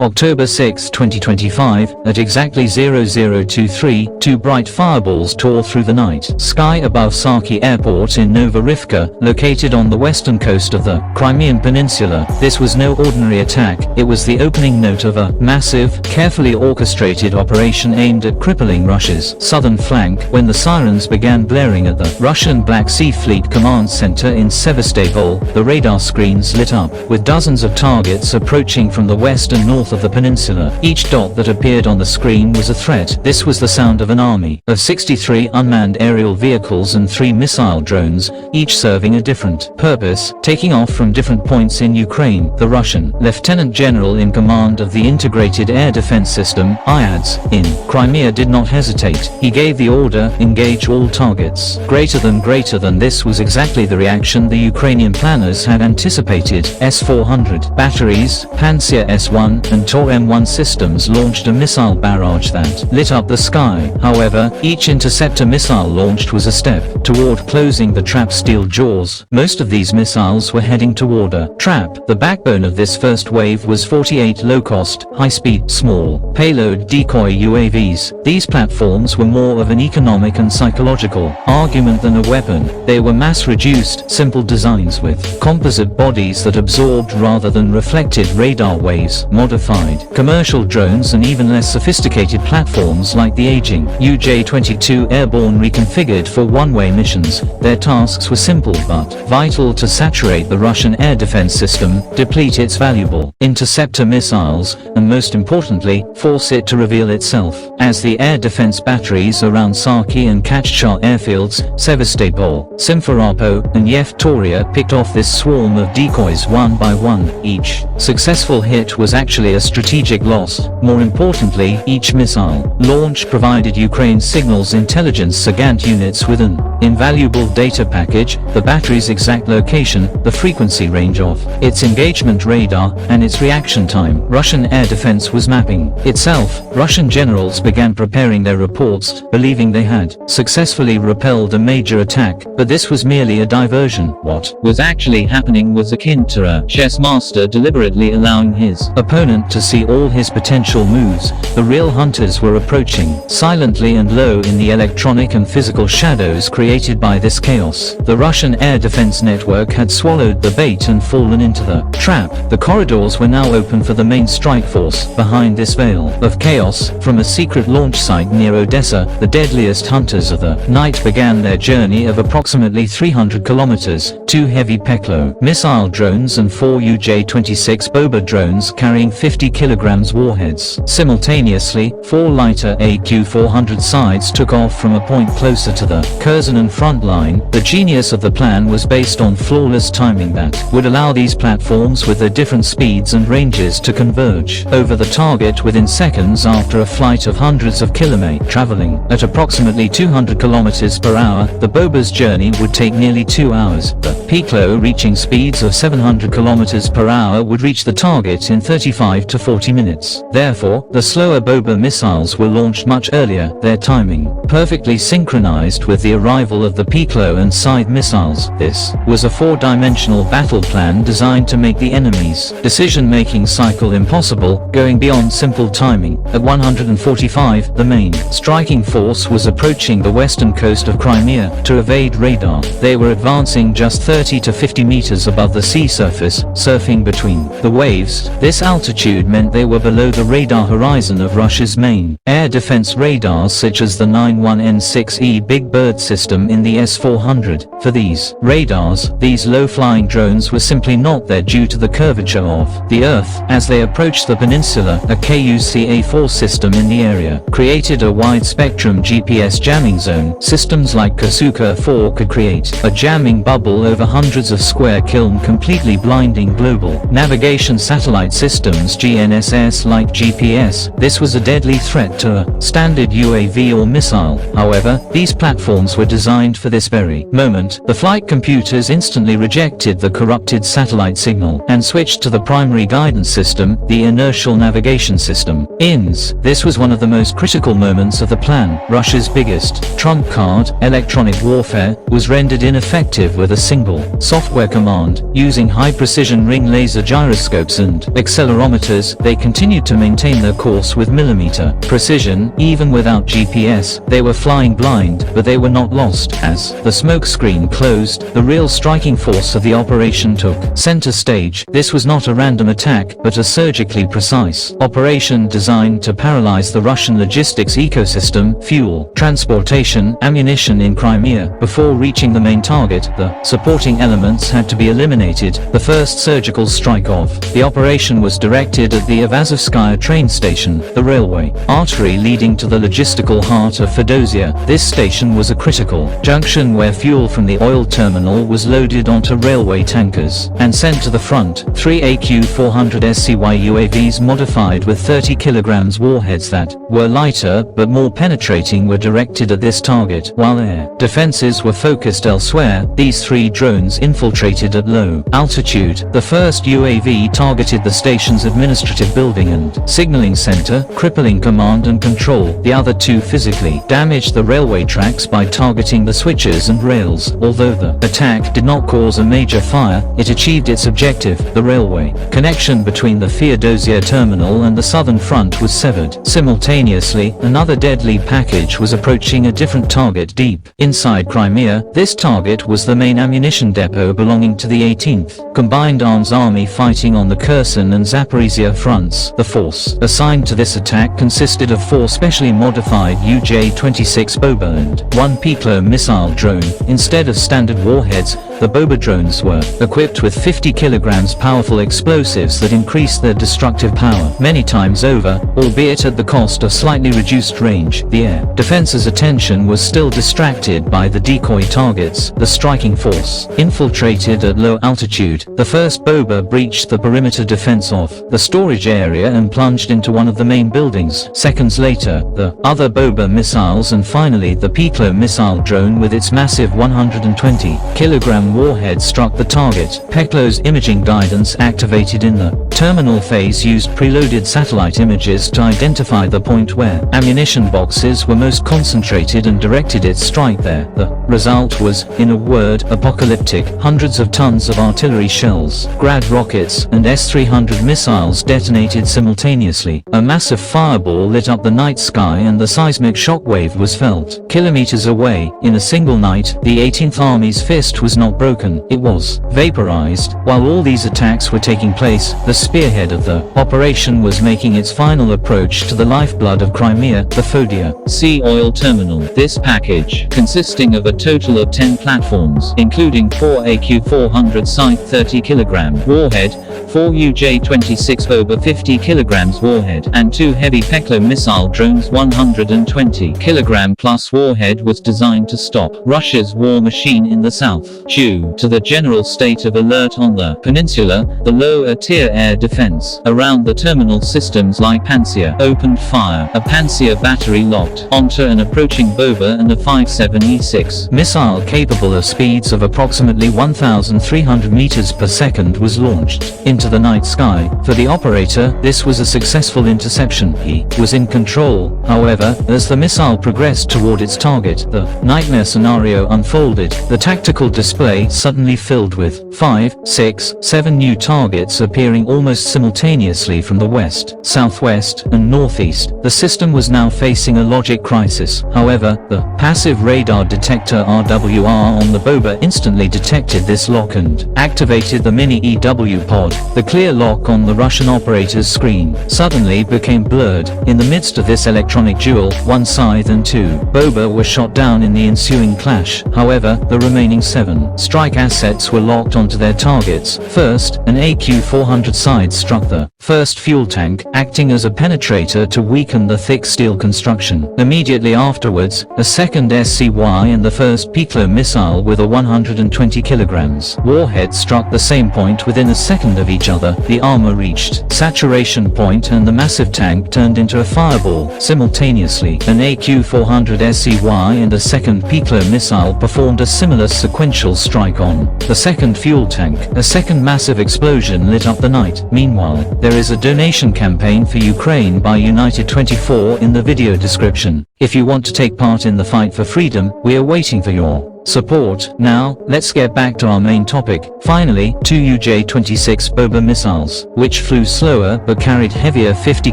October 6, 2025, at exactly 0023, two bright fireballs tore through the night sky above Saki Airport in Novorivka, located on the western coast of the Crimean Peninsula. This was no ordinary attack, it was the opening note of a massive, carefully orchestrated operation aimed at crippling Russia's southern flank. When the sirens began blaring at the Russian Black Sea Fleet Command Center in Sevastopol, the radar screens lit up, with dozens of targets approaching from the west and north of the peninsula. Each dot that appeared on the screen was a threat. This was the sound of an army of 63 unmanned aerial vehicles and 3 missile drones, each serving a different purpose, taking off from different points in Ukraine. The Russian Lieutenant General in command of the Integrated Air Defense System, IADS, in Crimea did not hesitate. He gave the order, engage all targets. Greater than this was exactly the reaction the Ukrainian planners had anticipated. S-400 batteries, Pantsir S-1 and Tor M1 systems launched a missile barrage that lit up the sky. However, each interceptor missile launched was a step toward closing the trap's steel jaws. Most of these missiles were heading toward a trap. The backbone of this first wave was 48 low-cost, high-speed, small payload decoy UAVs. These platforms were more of an economic and psychological argument than a weapon. They were mass-reduced, simple designs with composite bodies that absorbed rather than reflected radar waves, modified commercial drones and even less sophisticated platforms like the aging UJ-22 Airborne reconfigured for one-way missions. Their tasks were simple but vital: to saturate the Russian air defense system, deplete its valuable interceptor missiles, and most importantly, force it to reveal itself. As the air defense batteries around Saki and Kachchar airfields, Sevastopol, Simferopol, and Yevtoria picked off this swarm of decoys one by one. Each successful hit was actually a strategic loss. More importantly, each missile launch provided Ukraine's signals intelligence SIGINT units with an invaluable data package: the battery's exact location, the frequency range of its engagement radar, and its reaction time. Russian air defense was mapping itself. Russian generals began preparing their reports, believing they had successfully repelled a major attack, but this was merely a diversion. What was actually happening was akin to a chess master deliberately allowing his opponent to see all his potential moves. The real hunters were approaching, silently and low in the electronic and physical shadows created by this chaos. The Russian air defense network had swallowed the bait and fallen into the trap. The corridors were now open for the main strike force. Behind this veil of chaos, from a secret launch site near Odessa, the deadliest hunters of the night began their journey of approximately 300 kilometers. 2 heavy Peklo missile drones and 4 UJ-26 Boba drones carrying 50 kilograms warheads. Simultaneously, 4 lighter AQ-400 sides took off from a point closer to the Kherson front line. The genius of the plan was based on flawless timing that would allow these platforms with their different speeds and ranges to converge over the target within seconds after a flight of hundreds of kilometers. Traveling at approximately 200 kilometers per hour, the Boba's journey would take nearly 2 hours. The Peklo, reaching speeds of 700 kilometers per hour, would reach the target in 35 to 40 minutes. Therefore, the slower Boba missiles were launched much earlier, their timing perfectly synchronized with the arrival of the Peklo and side missiles. This was a 4-dimensional battle plan designed to make the enemy's decision-making cycle impossible, going beyond simple timing. At 145, the main striking force was approaching the western coast of Crimea to evade radar. They were advancing just 30 to 50 meters above the sea surface, surfing between the waves. This altitude meant they were below the radar horizon of Russia's main air defense radars, such as the 91N6E Big Bird system in the S-400. For these radars, these low-flying drones were simply not there due to the curvature of the Earth. As they approached the peninsula, a KUCA-4 system in the area created a wide-spectrum GPS jamming zone. Systems like Kasuka-4 could create a jamming bubble over hundreds of square kilometers, completely blinding global navigation satellite systems GNSS like GPS. This was a deadly threat to a standard UAV or missile. However, these platforms were designed for this very moment. The flight computers instantly rejected the corrupted satellite signal and switched to the primary guidance system, the inertial navigation system, INS. This was one of the most critical moments of the plan. Russia's biggest trump card, electronic warfare, was rendered ineffective with a single software command. Using high-precision ring laser gyroscopes and accelerometers, operators, they continued to maintain their course with millimeter precision. Even without GPS, they were flying blind, but they were not lost. As the smoke screen closed, the real striking force of the operation took center stage. This was not a random attack, but a surgically precise operation designed to paralyze the Russian logistics ecosystem, fuel, transportation, ammunition in Crimea. Before reaching the main target, the supporting elements had to be eliminated. The first surgical strike of the operation was directed at the Avazovskaya train station, the railway artery leading to the logistical heart of Feodosia. This station was a critical junction where fuel from the oil terminal was loaded onto railway tankers and sent to the front. 3 AQ-400 UAVs modified with 30 kilograms warheads that were lighter but more penetrating were directed at this target. While air defenses were focused elsewhere, these 3 drones infiltrated at low altitude. The first UAV targeted the station's administrative building and signaling center, crippling command and control. The other 2 physically damaged the railway tracks by targeting the switches and rails. Although the attack did not cause a major fire, it achieved its objective. The railway connection between the Feodosia terminal and the southern front was severed. Simultaneously, another deadly package was approaching a different target deep inside Crimea. This target was the main ammunition depot belonging to the 18th Combined Arms Army fighting on the Kherson and Zaporizhia fronts. The force assigned to this attack consisted of 4 specially modified UJ-26 Boba and 1 Peklo missile drone. Instead of standard warheads, the Boba drones were equipped with 50 kilograms powerful explosives that increased their destructive power many times over, albeit at the cost of slightly reduced range. The air defense's attention was still distracted by the decoy targets. The striking force infiltrated at low altitude. The first Boba breached the perimeter defense of the storage area and plunged into one of the main buildings. Seconds later, the other Boba missiles and finally the Peklo missile drone with its massive 120 kilogram warhead struck the target. Peklo's imaging guidance activated in the terminal phase used preloaded satellite images to identify the point where ammunition boxes were most concentrated and directed its strike there. The result was, in a word, apocalyptic. Hundreds of tons of artillery shells, Grad rockets, and S-300 missiles detonated simultaneously. A massive fireball lit up the night sky and the seismic shockwave was felt. Kilometers away, in a single night, the 18th Army's fist was not broken, it was vaporized. While all these attacks were taking place, the spearhead of the operation was making its final approach to the lifeblood of Crimea, the Feodosia oil terminal. This package, consisting of a total of 10 platforms, including 4 AQ-400 Scythe 30 kg warhead, 4 UJ-26 Boba 50 kg warhead, and 2 heavy Peklo missile drones 120 kg plus warhead was designed to stop Russia's war machine in the south. Due to the general state of alert on the peninsula, the lower-tier air defense around the terminal systems like Pantsir opened fire. A Pantsir battery locked onto an approaching Boba and a 57E6 missile capable of speeds of approximately 1,300 meters per second was launched into the night sky. For the operator, this was a successful interception. He was in control. However, as the missile progressed toward its target, the nightmare scenario unfolded. The tactical display suddenly filled with 5, 6, 7 new targets appearing almost simultaneously from the west, southwest, and northeast. The system was now facing a logic crisis. However, the passive radar detector RWR on the Boba instantly detected this lock and activated the mini EW pod. The clear lock on the Russian operator's screen suddenly became blurred. In the midst of this electronic duel, 1 Scythe and 2 Boba were shot down in the ensuing clash. However, the remaining 7 strike assets were locked onto their targets. First, an AQ-400 Scythe struck the first fuel tank, acting as a penetrator to weaken the thick steel construction. Immediately afterwards, a second SCY and the first Peklo missile with a 120 kilograms warhead struck the same point within a second of each other. The armor reached saturation point and the massive tank turned into a fireball. Simultaneously, an AQ-400 SCY and a second Peklo missile performed a similar sequential strike on the second fuel tank. A second massive explosion lit up the night. Meanwhile, there is a donation campaign for Ukraine by United24 in the video description. If you want to take part in the fight for freedom, we are waiting for your support. Now, let's get back to our main topic. Finally, two UJ-26 Boba missiles, which flew slower but carried heavier 50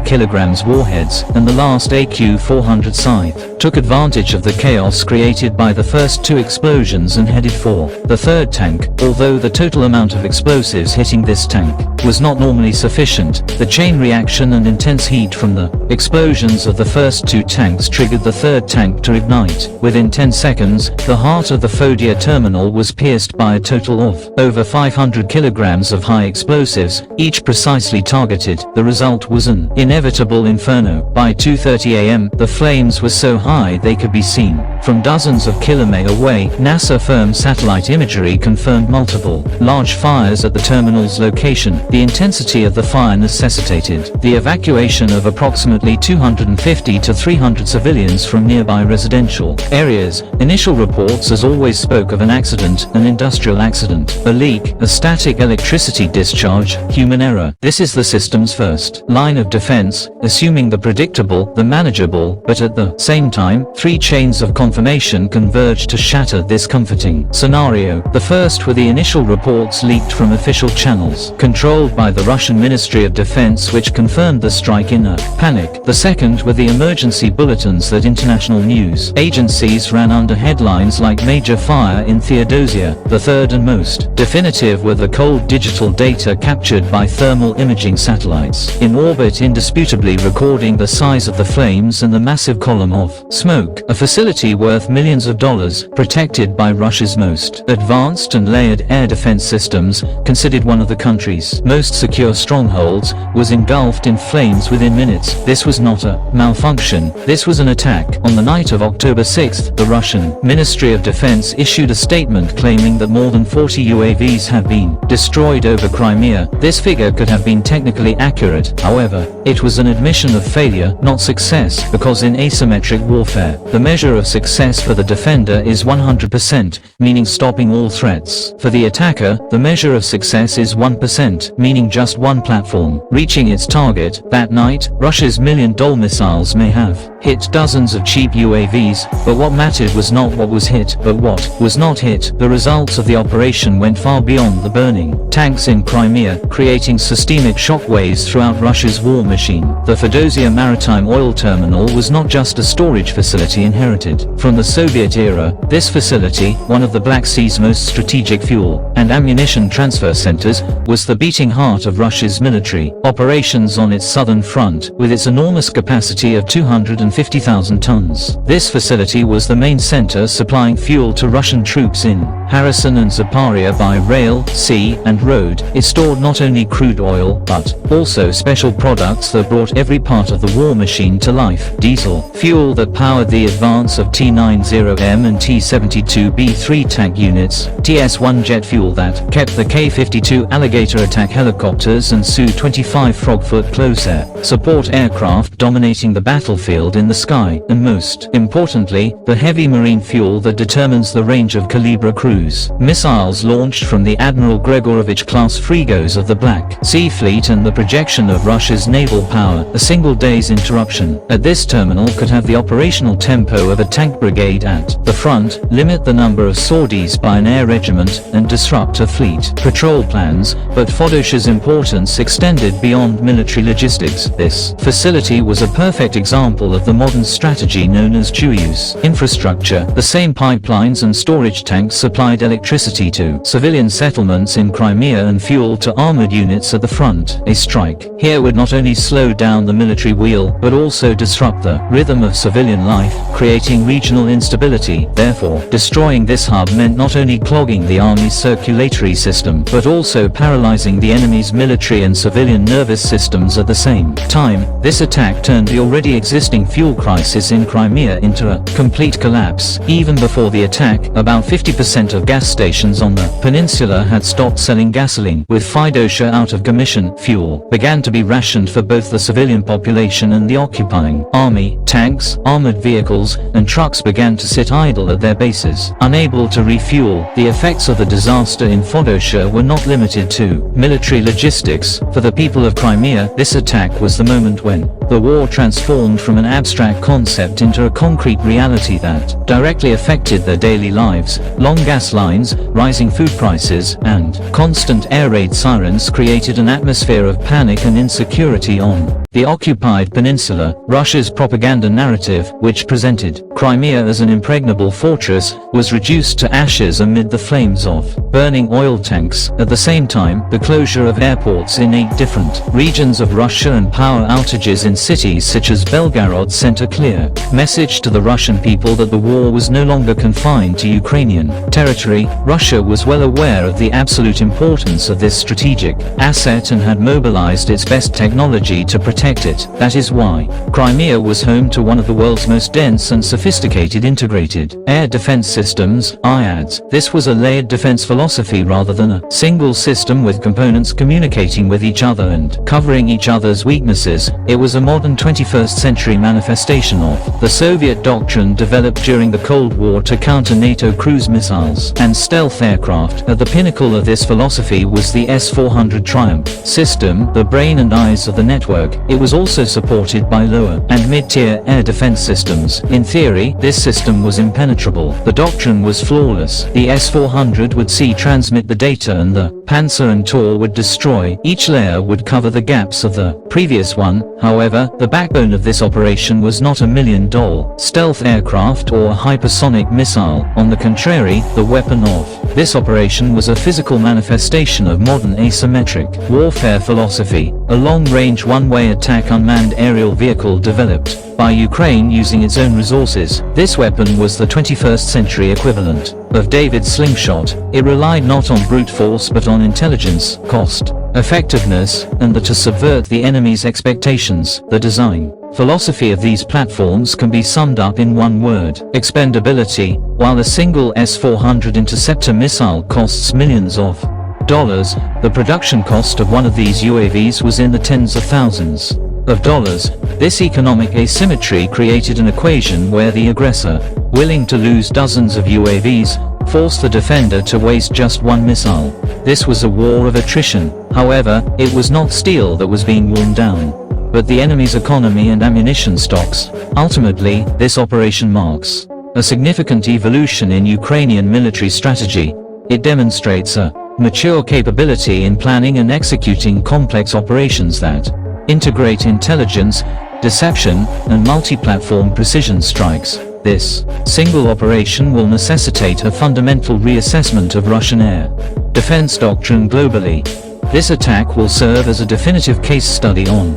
kilograms warheads than the last AQ-400 Scythe, took advantage of the chaos created by the first two explosions and headed for the third tank. Although the total amount of explosives hitting this tank was not normally sufficient, the chain reaction and intense heat from the explosions of the first two tanks triggered the third tank to ignite. Within 10 seconds, the heart of the Feodosia terminal was pierced by a total of over 500 kilograms of high explosives, each precisely targeted. The result was an inevitable inferno. By 2:30 a.m., the flames were so high they could be seen from dozens of kilometers away. NASA-firm satellite imagery confirmed multiple large fires at the terminal's location. The intensity of the fire necessitated the evacuation of approximately 250 to 300 civilians from nearby residential areas. Initial reports as always spoke of an accident, an industrial accident, a leak, a static electricity discharge, human error. This is the system's first line of defense, assuming the predictable, the manageable, but at the same time, three chains of confirmation converged to shatter this comforting scenario. The first were the initial reports leaked from official channels, controlled by the Russian Ministry of Defense, which confirmed the strike in a panic. The second were the emergency bulletins that international news agencies ran under headlines like "Major Fire in Feodosia." The third and most definitive were the cold digital data captured by thermal imaging satellites in orbit, indisputably recording the size of the flames and the massive column of smoke. A facility worth millions of dollars, protected by Russia's most advanced and layered air defense systems, considered one of the country's most secure strongholds, was engulfed in flames within minutes. This was not a malfunction, this was an attack. On the night of October 6th, the Russian Ministry of Defense issued a statement claiming that more than 40 UAVs had been destroyed over Crimea. This figure could have been technically accurate, however, it was an admission of failure, not success, because in asymmetric warfare, the measure of success for the defender is 100%, meaning stopping all threats. For the attacker, the measure of success is 1%, meaning just one platform reaching its target. That night, Russia's million-dollar missiles may have hit dozens of cheap UAVs, but what mattered was not what was hit, but what was not hit. The results of the operation went far beyond the burning tanks in Crimea, creating systemic shockwaves throughout Russia's war machine. The Feodosia maritime oil terminal was not just a storage facility inherited from the Soviet era. This facility, one of the Black Sea's most strategic fuel and ammunition transfer centers, was the beating heart of Russia's military operations on its southern front, with its enormous capacity of 250,000 tons. This facility was the main center supplying fuel to Russian troops in Kherson and Zaporizhia by rail, sea, and road. It stored not only crude oil, but also special products that brought every part of the war machine to life. Diesel fuel that powered the advance of T-90M and T-72B3 tank units, TS-1 jet fuel that kept the K-52 Alligator attack helicopters and Su-25 Frogfoot close air support aircraft dominating the battlefield in the sky, and most importantly, the heavy marine fuel that determines the range of Kalibra cruise missiles launched from the Admiral Gregorovich-class frigos of the Black Sea Fleet, and the projection of Russia's naval power. A single day's interruption at this terminal could have the operational tempo of a tank brigade at the front, limit the number of sorties by an air regiment, and disrupt a fleet patrol plans. But Feodosia's importance extended beyond military logistics. This facility was a perfect example of the modern strategy known as dual-use infrastructure. The same pipelines and storage tanks supplied electricity to civilian settlements in Crimea and fuel to armored units at the front. A strike here would not only slow down the military wheel, but also disrupt the rhythm of civilian life, creating regional instability. Therefore, destroying this hub meant not only clogging the army's circulatory system, but also paralyzing the enemy's military and civilian nervous systems at the same time. This attack turned the already existing fuel crisis in Crimea into a complete collapse. Even before the attack, about 50% of gas stations on the peninsula had stopped selling gasoline. With Feodosia out of commission, fuel began to be rationed for both the civilian population and the occupying army. Tanks, armored vehicles, and trucks began to sit idle at their bases, unable to refuel. The effects of the disaster in Feodosia were not limited to military logistics. For the people of Crimea, this attack was the moment when The war transformed from an abstract concept into a concrete reality that directly affected their daily lives. Long gas lines, rising food prices, and constant air raid sirens created an atmosphere of panic and insecurity on the occupied peninsula. Russia's propaganda narrative, which presented Crimea as an impregnable fortress, was reduced to ashes amid the flames of burning oil tanks. At the same time, the closure of airports in 8 different regions of Russia and power outages in cities such as Belgorod sent a clear message to the Russian people that the war was no longer confined to Ukrainian territory. Russia was well aware of the absolute importance of this strategic asset and had mobilized its best technology to protect it. That is why Crimea was home to one of the world's most dense and sophisticated integrated air defense systems, IADS. This was a layered defense philosophy rather than a single system with components communicating with each other and covering each other's weaknesses. It was a modern 21st century manifestation of the Soviet doctrine developed during the Cold War to counter NATO cruise missiles and stealth aircraft. At the pinnacle of this philosophy was the S-400 Triumph system, the brain and eyes of the network. It was also supported by lower and mid-tier air defense systems. In theory, this system was impenetrable. The doctrine was flawless. The S-400 would transmit the data and the Panzer and Tor would destroy. Each layer would cover the gaps of the previous one. However, the backbone of this operation was not a $1,000,000 stealth aircraft or a hypersonic missile. On the contrary, the weapon of this operation was a physical manifestation of modern asymmetric warfare philosophy, a long-range one-way attack unmanned aerial vehicle developed by Ukraine using its own resources. This weapon was the 21st century equivalent of David's slingshot. It relied not on brute force but on intelligence, cost, effectiveness, and to subvert the enemy's expectations. The design philosophy of these platforms can be summed up in one word: expendability. While a single S-400 interceptor missile costs millions of dollars, the production cost of one of these UAVs was in the tens of thousands of dollars. This economic asymmetry created an equation where the aggressor, willing to lose dozens of UAVs, forced the defender to waste just one missile. This was a war of attrition. However, it was not steel that was being worn down, but the enemy's economy and ammunition stocks. Ultimately, this operation marks a significant evolution in Ukrainian military strategy. It demonstrates a mature capability in planning and executing complex operations that integrate intelligence, deception, and multi-platform precision strikes. This single operation will necessitate a fundamental reassessment of Russian air defense doctrine globally. This attack will serve as a definitive case study on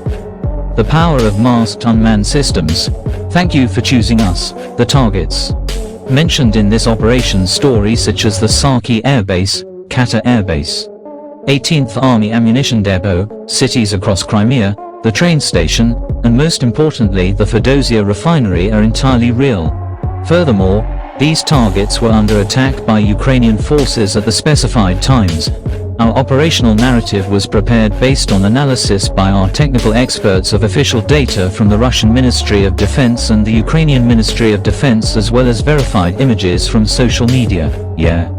the power of masked unmanned systems. Thank you for choosing us. The targets mentioned in this operation story, such as the Saki Air Base, Kata Air Base, 18th Army Ammunition Depot, cities across Crimea, the train station, and most importantly the Feodosia refinery are entirely real. Furthermore, these targets were under attack by Ukrainian forces at the specified times. Our operational narrative was prepared based on analysis by our technical experts of official data from the Russian Ministry of Defense and the Ukrainian Ministry of Defense, as well as verified images from social media. Yeah.